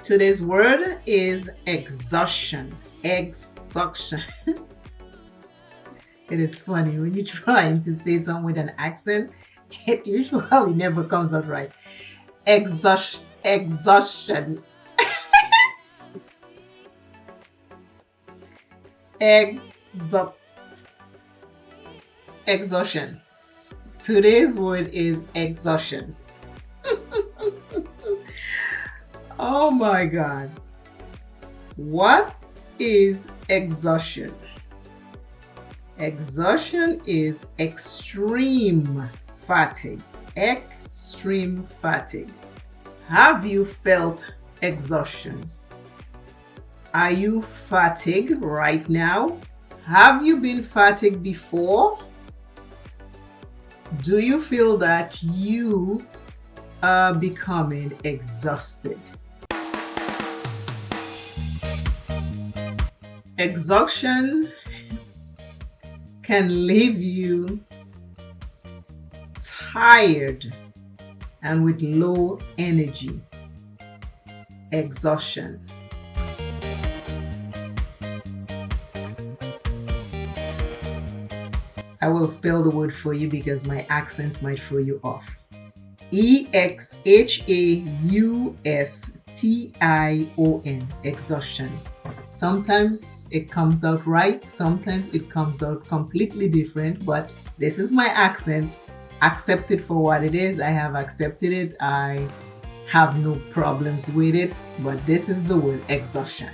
Today's word is exhaustion. Exhaustion. It is funny when you're trying to say something with an accent, it usually never comes out right. Exhaustion. Exhaustion. Exhaustion. Today's word is exhaustion. Oh my God. What is exhaustion? Exhaustion is extreme fatigue. Extreme fatigue. Have you felt exhaustion? Are you fatigued right now? Have you been fatigued before? Do you feel that you are becoming exhausted? Exhaustion can leave you tired and with low energy. Exhaustion. I will spell the word for you because my accent might throw you off. exhaustion. Exhaustion. Sometimes it comes out right, sometimes it comes out completely different, but this is my accent. Accept it for what it is. I have accepted it. I have no problems with it, but this is the word exhaustion.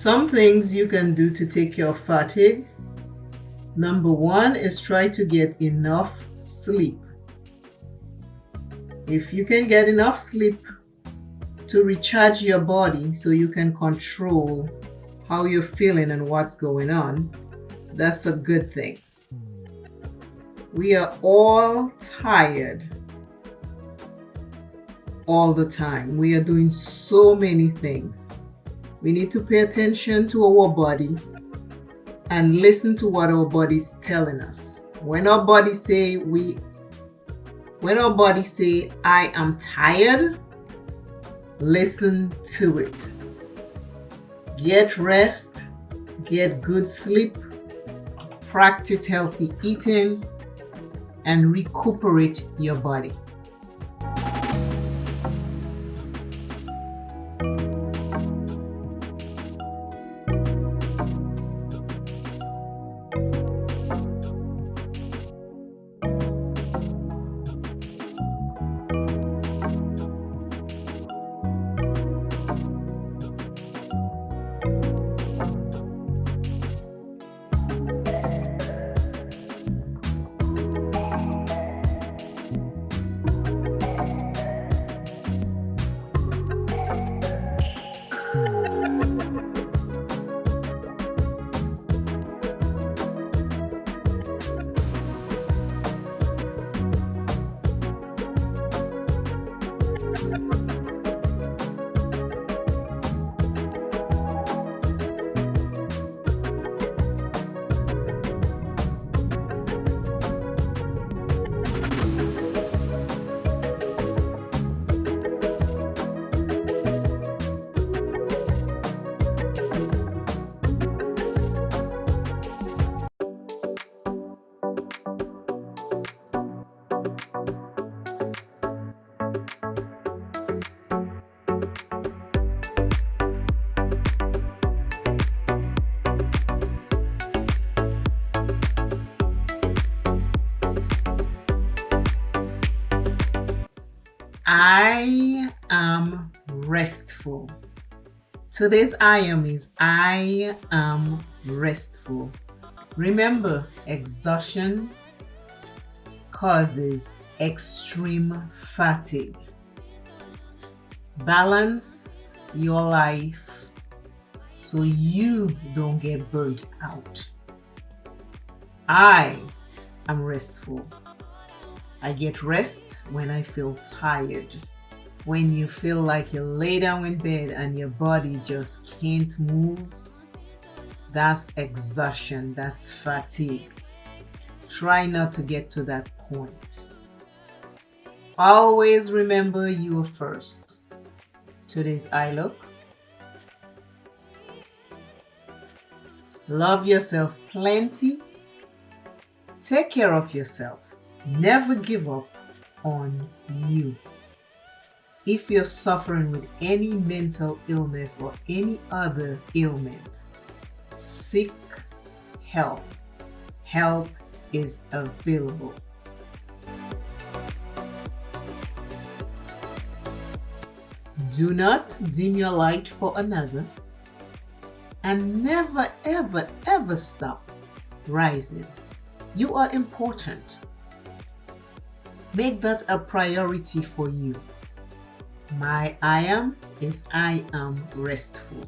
Some things you can do to take care of fatigue. Number one is try to get enough sleep. If you can get enough sleep to recharge your body so you can control how you're feeling and what's going on, that's a good thing. We are all tired all the time. We are doing so many things. We need to pay attention to our body and listen to what our body's telling us. When our body say I am tired, listen to it. Get rest, get good sleep, practice healthy eating, and recuperate your body. I am restful. Today's I am is I am restful. Remember, exhaustion causes extreme fatigue. Balance your life so you don't get burned out. I am restful. I get rest when I feel tired. When you feel like you lay down in bed and your body just can't move, that's exhaustion, that's fatigue. Try not to get to that point. Always remember you are first. Today's eye look. Love yourself plenty. Take care of yourself. Never give up on you. If you're suffering with any mental illness or any other ailment, seek help. Help is available. Do not dim your light for another, and never, ever, ever stop rising. You are important. Make that a priority for you. My I am is I am restful.